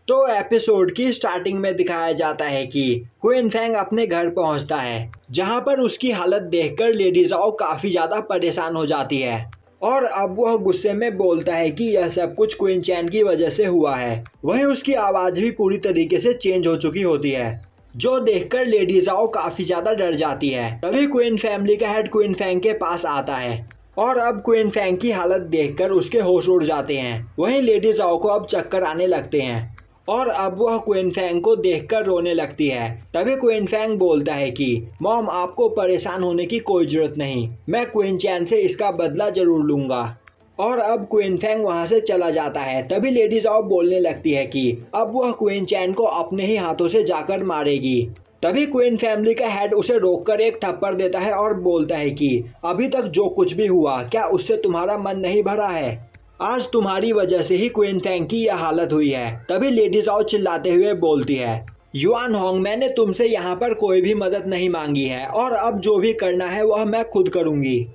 तो एपिसोड की स्टार्टिंग में दिखाया जाता है कि क्वीन फैंग अपने घर पहुंचता है, जहां पर उसकी हालत देखकर लेडी ज़ाओ काफी ज्यादा परेशान हो जाती है और अब वह गुस्से में बोलता है कि यह सब कुछ क्वीन चैन की वजह से हुआ है। वहीं उसकी आवाज भी पूरी तरीके से चेंज हो चुकी होती है, जो देखकर लेडी ज़ाओ काफी ज्यादा डर जाती है। तभी क्वीन फैमिली का हेड क्वीन फैंग के पास आता है और अब क्वीन फैंग की हालत देखकर उसके होश उड़ जाते हैं। वहीं लेडी ज़ाओ को अब चक्कर आने लगते हैं और अब वह क्वीन फैंग को देखकर रोने लगती है। तभी क्वीन फैंग बोलता है कि मॉम, आपको परेशान होने की कोई जरूरत नहीं, मैं क्वीन चैन से इसका बदला जरूर लूंगा। और अब क्वीन फैंग वहां से चला जाता है। तभी लेडी ज़ाओ बोलने लगती है कि अब वह क्वीन चैन को अपने ही हाथों से जाकर मारेगी। तभी क्वीन फैमिली का हेड उसे रोककर एक थप्पड़ देता है और बोलता है कि अभी तक जो कुछ भी हुआ, क्या उससे तुम्हारा मन नहीं भरा है? आज तुम्हारी वजह से ही क्वीन फैंग की यह हालत हुई है। तभी लेडी ज़ाओ चिल्लाते हुए बोलती है, युआन होंग, मैंने तुमसे यहाँ पर कोई भी मदद नहीं मांगी है और अब जो भी करना है वह मैं खुद करूँगी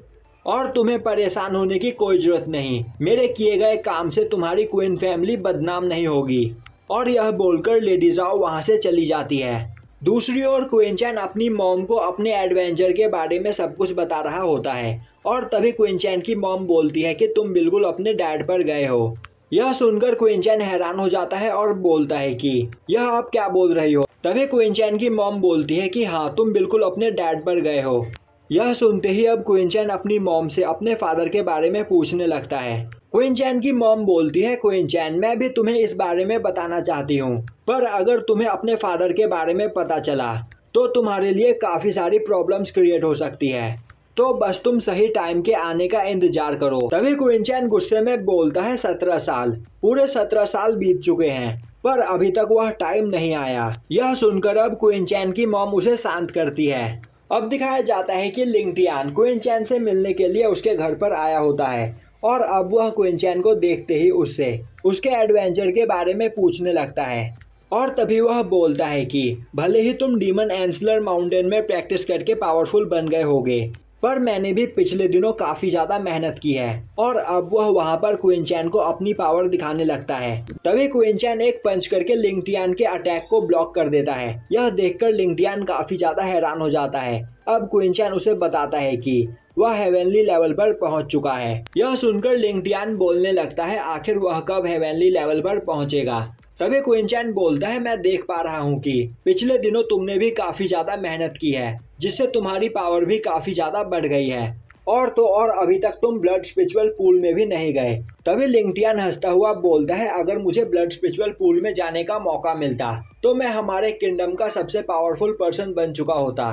और तुम्हें परेशान होने की कोई जरूरत नहीं। मेरे किए गए काम से तुम्हारी क्वीन फैमिली बदनाम नहीं होगी। और यह बोलकर लेडी ज़ाओ वहाँ से चली जाती है। दूसरी ओर क्वीन चैन अपनी मॉम को अपने एडवेंचर के बारे में सब कुछ बता रहा होता है और तभी क्वीन चैन की मॉम बोलती है कि तुम बिल्कुल अपने डैड पर गए हो। यह सुनकर क्वीन चैन हैरान हो जाता है और बोलता है कि यह आप क्या बोल रही हो? तभी क्वीन चैन की मॉम बोलती है कि हाँ, तुम बिल्कुल अपने डैड पर गए हो। यह सुनते ही अब क्वीन चैन अपनी मॉम से अपने फादर के बारे में पूछने लगता है। क्वीन चैन की मॉम बोलती है, क्वीन चैन, मैं भी तुम्हें इस बारे में बताना चाहती हूँ, पर अगर तुम्हें अपने फादर के बारे में पता चला तो तुम्हारे लिए काफ़ी सारी प्रॉब्लम्स क्रिएट हो सकती है, तो बस तुम सही टाइम के आने का इंतजार करो। तभी क्वीन चैन गुस्से में बोलता है, 17 साल, पूरे 17 साल बीत चुके हैं पर अभी तक वह टाइम नहीं आया। यह सुनकर अब क्वीन चैन की मॉम उसे शांत करती है। अब दिखाया जाता है कि लिंग टियान क्वीन चैन से मिलने के लिए उसके घर पर आया होता है और अब वह क्वीन चैन को देखते ही उससे उसके एडवेंचर के बारे में पूछने लगता है। और तभी वह बोलता है कि भले ही तुम डीमन एंसलर माउंटेन में प्रैक्टिस करके पावरफुल बन गए होगे, पर मैंने भी पिछले दिनों काफी ज्यादा मेहनत की है। और अब वह वहां पर क्वीन चैन को अपनी पावर दिखाने लगता है। तभी क्वीन चैन एक पंच करके लिंग टियान के अटैक को ब्लॉक कर देता है। यह देखकर लिंग टियान काफी ज्यादा हैरान हो जाता है। अब क्वीन चैन उसे बताता है कि वह हेवनली लेवल पर पहुंच चुका है। यह सुनकर लिंग टियान बोलने लगता है, आखिर वह कब हेवनली लेवल पर पहुंचेगा? तभी क्वीन चैन बोलता है, मैं देख पा रहा हूँ कि पिछले दिनों तुमने भी काफी ज्यादा मेहनत की है, जिससे तुम्हारी पावर भी काफी ज्यादा बढ़ गई है। और तो और अभी तक तुम ब्लड स्पिरिचुअल पूल में भी नहीं गए। तभी लिंग टियान हंसता हुआ बोलता है, अगर मुझे ब्लड स्पिरिचुअल पूल में जाने का मौका मिलता तो मैं हमारे किंगडम का सबसे पावरफुल पर्सन बन चुका होता।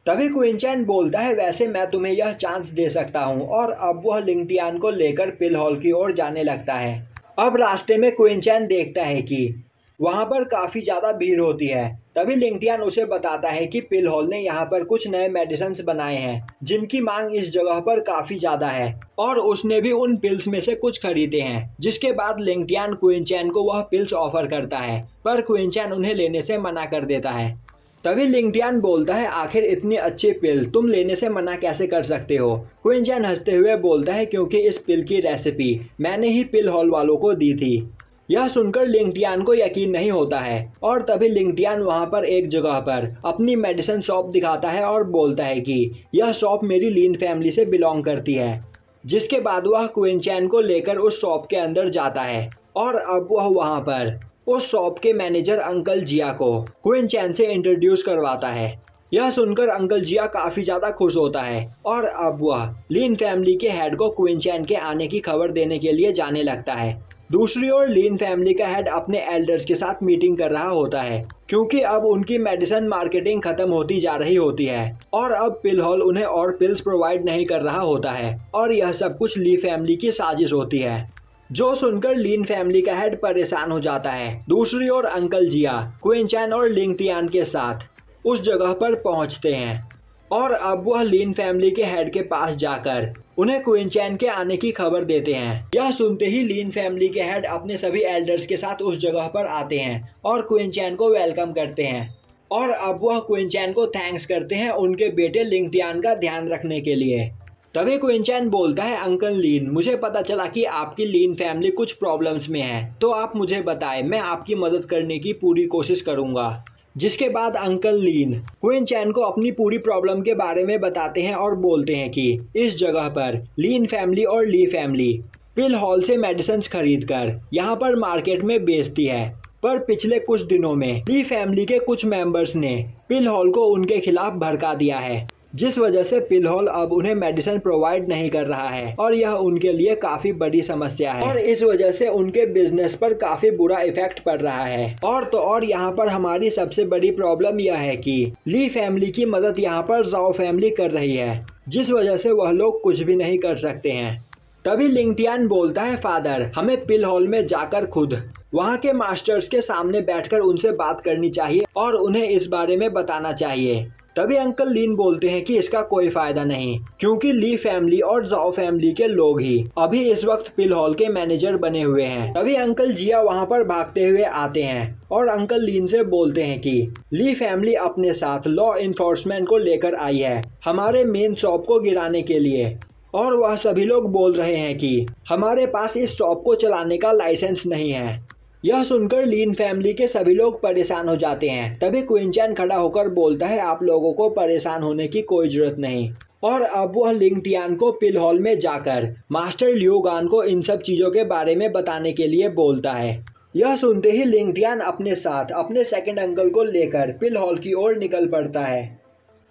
तभी क्वीन चैन बोलता है, वैसे मैं तुम्हें यह चांस दे सकता हूँ। और अब वह लिंग टियान को लेकर पिल हॉल की ओर जाने लगता है। अब रास्ते में क्वीन चैन देखता है कि वहां पर काफी ज्यादा भीड़ होती है। तभी लिंग टियान उसे बताता है कि पिल हॉल ने यहाँ पर कुछ नए मेडिसिन बनाए हैं जिनकी मांग इस जगह पर काफी ज्यादा है और उसने भी उन पिल्स में से कुछ खरीदे हैं। जिसके बाद लिंग टियान क्वीन चैन को वह पिल्स ऑफर करता है, पर क्वीन चैन उन्हें लेने से मना कर देता है। तभी लिंग टियान बोलता है, आखिर इतनी अच्छी पिल तुम लेने से मना कैसे कर सकते हो? क्वीन चैन हंसते हुए बोलता है, क्योंकि इस पिल की रेसिपी मैंने ही पिल हॉल वालों को दी थी। यह सुनकर लिंग टियान को यकीन नहीं होता है और तभी लिंग टियान वहां पर एक जगह पर अपनी मेडिसिन शॉप दिखाता है और बोलता है कि यह शॉप मेरी लीन फैमिली से बिलोंग करती है। जिसके बाद वह क्वीन चैन को लेकर उस शॉप के अंदर जाता है और अब वह वहां पर उस शॉप के मैनेजर अंकल जिया को क्वीन चैन से इंट्रोड्यूस करवाता है। यह सुनकर अंकल जिया काफी ज्यादा खुश होता है और अब वह लीन फैमिली के हेड को क्वीन चैन के आने की खबर देने के लिए जाने लगता है। दूसरी ओर लीन फैमिली का हेड अपने एल्डर्स के साथ मीटिंग कर रहा होता है, क्योंकि अब उनकी मेडिसिन मार्केटिंग खत्म होती जा रही होती है और अब पिल हॉल उन्हें और पिल्स प्रोवाइड नहीं कर रहा होता है और यह सब कुछ ली फैमिली की साजिश होती है। जो सुनकर लीन फैमिली का हेड परेशान हो जाता है। दूसरी ओर अंकल जिया क्वीन चैन और लिंग टियान के साथ उस जगह पर पहुंचते हैं और अब वह लीन फैमिली के हेड के पास जाकर उन्हें क्वीन चैन के आने की खबर देते हैं। यह सुनते ही लीन फैमिली के हेड अपने सभी एल्डर्स के साथ उस जगह पर आते हैं और क्वीन चैन को वेलकम करते हैं और अब वह क्वीन चैन को थैंक्स करते हैं उनके बेटे लिंग टियान का ध्यान रखने के लिए। तभी क्विंचैन बोलता है, अंकल लीन, मुझे पता चला कि आपकी लीन फैमिली कुछ प्रॉब्लम्स में है, तो आप मुझे बताएं, मैं आपकी मदद करने की पूरी कोशिश करूंगा। जिसके बाद अंकल लीन क्विंचैन को अपनी पूरी प्रॉब्लम के बारे में बताते हैं और बोलते हैं कि इस जगह पर लीन फैमिली और ली फैमिली पिल हॉल से मेडिसिन खरीद कर यहाँ पर मार्केट में बेचती है, पर पिछले कुछ दिनों में ली फैमिली के कुछ मेंबर्स ने पिल हॉल को उनके खिलाफ भड़का दिया है, जिस वजह से पिल हॉल अब उन्हें मेडिसिन प्रोवाइड नहीं कर रहा है और यह उनके लिए काफी बड़ी समस्या है और इस वजह से उनके बिजनेस पर काफी बुरा इफेक्ट पड़ रहा है। और तो और यहाँ पर हमारी सबसे बड़ी प्रॉब्लम यह है कि ली फैमिली की मदद यहाँ पर जाओ फैमिली कर रही है, जिस वजह से वह लोग कुछ भी नहीं कर सकते हैं। तभी लिंगटियान बोलता है, फादर, हमें पिल हॉल में जाकर खुद वहाँ के मास्टर्स के सामने बैठकर उनसे बात करनी चाहिए और उन्हें इस बारे में बताना चाहिए। तभी अंकल लीन बोलते हैं कि इसका कोई फायदा नहीं, क्योंकि ली फैमिली और जाओ फैमिली के लोग ही अभी इस वक्त पिल हॉल के मैनेजर बने हुए हैं। तभी अंकल जिया वहां पर भागते हुए आते हैं और अंकल लीन से बोलते हैं कि ली फैमिली अपने साथ लॉ इन्फोर्समेंट को लेकर आई है हमारे मेन शॉप को गिराने के लिए, और वह सभी लोग बोल रहे हैं कि हमारे पास इस शॉप को चलाने का लाइसेंस नहीं है। यह सुनकर लीन फैमिली के सभी लोग परेशान हो जाते हैं। तभी क्विंचैन खड़ा होकर बोलता है, आप लोगों को परेशान होने की कोई जरूरत नहीं, और अब वह लिंगटियान को पिल हॉल में जाकर मास्टर ल्यूगान को इन सब चीज़ों के बारे में बताने के लिए बोलता है। यह सुनते ही लिंगटियान अपने साथ अपने सेकंड अंकल को लेकर पिल हॉल की ओर निकल पड़ता है।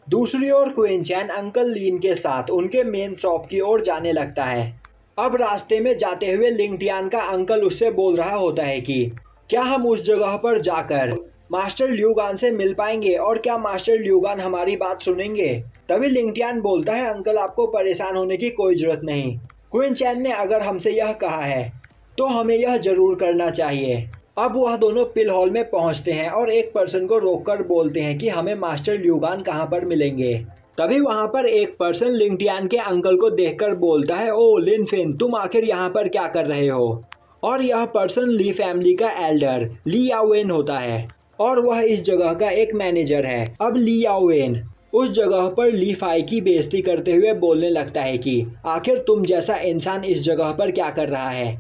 दूसरी ओर क्विंचैन अंकल लीन के साथ उनके मेन शॉप की ओर जाने लगता है। अब रास्ते में जाते हुए लिंगटियान का अंकल उससे बोल रहा होता है कि क्या हम उस जगह पर जाकर मास्टर ल्यूगान से मिल पाएंगे और क्या मास्टर ल्यूगान हमारी बात सुनेंगे। तभी लिंगटियान बोलता है, अंकल आपको परेशान होने की कोई जरूरत नहीं, क्विंचैन ने अगर हमसे यह कहा है तो हमें यह जरूर करना चाहिए। अब वह दोनों पिल हॉल में पहुंचते हैं और एक पर्सन को रोककर बोलते हैं कि हमें मास्टर ल्यूगान कहां पर मिलेंगे। तभी वहां पर एक पर्सन लिंगटियान के अंकल को देखकर बोलता है, ओ लिनफिन, तुम आखिर यहाँ पर क्या कर रहे हो। और यह पर्सन ली फैमिली का एल्डर ली याओवेन होता है और वह इस जगह का एक मैनेजर है। अब ली याओवेन उस जगह पर ली फाई की बेइज्जती करते हुए बोलने लगता है कि आखिर तुम जैसा इंसान इस जगह पर क्या कर रहा है,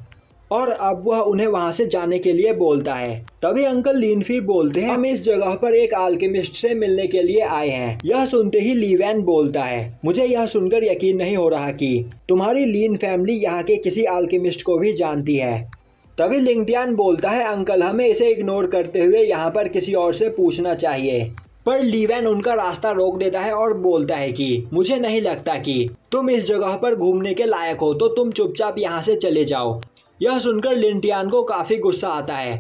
और अब वह उन्हें वहां से जाने के लिए बोलता है। तभी अंकल लीनफी बोलते हैं, हम इस जगह पर एक आल्केमिस्ट से मिलने के लिए आए हैं। यह सुनते ही लीवैन बोलता है, मुझे यह सुनकर यकीन नहीं हो रहा कि तुम्हारी लीन फैमिली यहाँ के किसी आल्केमिस्ट को भी जानती है। तभी लिंगटियान बोलता है, अंकल हमें इसे इग्नोर करते हुए यहाँ पर किसी और से पूछना चाहिए। पर लीवैन उनका रास्ता रोक देता है और बोलता है कि मुझे नहीं लगता कि तुम इस जगह पर घूमने के लायक हो, तो तुम चुपचाप यहाँ से चले जाओ। यह सुनकर लिंगटियान को काफी गुस्सा आता है,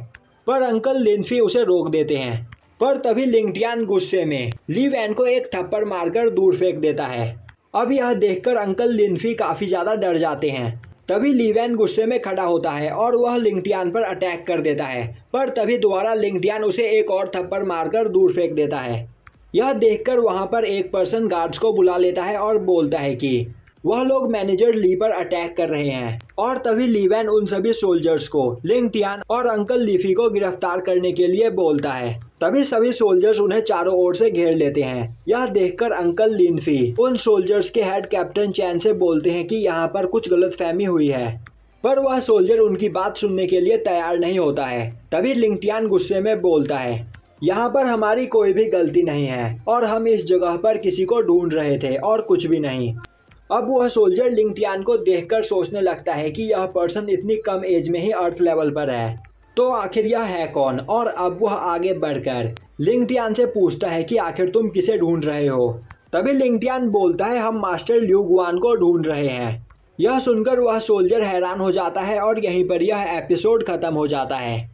पर अंकल लिनफी उसे रोक देते हैं। पर तभी लिंगटियान गुस्से में लीवैन को एक थप्पड़ मारकर दूर फेंक देता है। अब यह देखकर अंकल लिनफी काफी ज्यादा डर जाते हैं। तभी लीवैन गुस्से में खड़ा होता है और वह लिंगटियान पर अटैक कर देता है, पर तभी दोबारा लिंगटियान उसे एक और थप्पड़ मारकर दूर फेंक देता है। यह देखकर वहां पर एक पर्सन गार्ड्स को बुला लेता है और बोलता है कि वह लोग मैनेजर ली पर अटैक कर रहे हैं। और तभी लीवैन उन सभी सोल्जर्स को लिंगटियान और अंकल लीफी को गिरफ्तार करने के लिए बोलता है। तभी सभी सोल्जर्स उन्हें चारों ओर से घेर लेते हैं। यह देखकर अंकल लिनफी उन सोल्जर्स के हेड कैप्टन चैन से बोलते हैं कि यहाँ पर कुछ गलतफहमी हुई है, पर वह सोल्जर उनकी बात सुनने के लिए तैयार नहीं होता है। तभी लिंगटियान गुस्से में बोलता है, यहाँ पर हमारी कोई भी गलती नहीं है और हम इस जगह पर किसी को ढूंढ रहे थे और कुछ भी नहीं। अब वह सोल्जर लिंगटियान को देखकर सोचने लगता है कि यह पर्सन इतनी कम एज में ही अर्थ लेवल पर है, तो आखिर यह है कौन। और अब वह आगे बढ़कर लिंगटियान से पूछता है कि आखिर तुम किसे ढूंढ रहे हो। तभी लिंगटियान बोलता है, हम मास्टर ल्यूगुआन को ढूंढ रहे हैं। यह सुनकर वह सोल्जर हैरान हो जाता है और यहीं पर यह एपिसोड खत्म हो जाता है।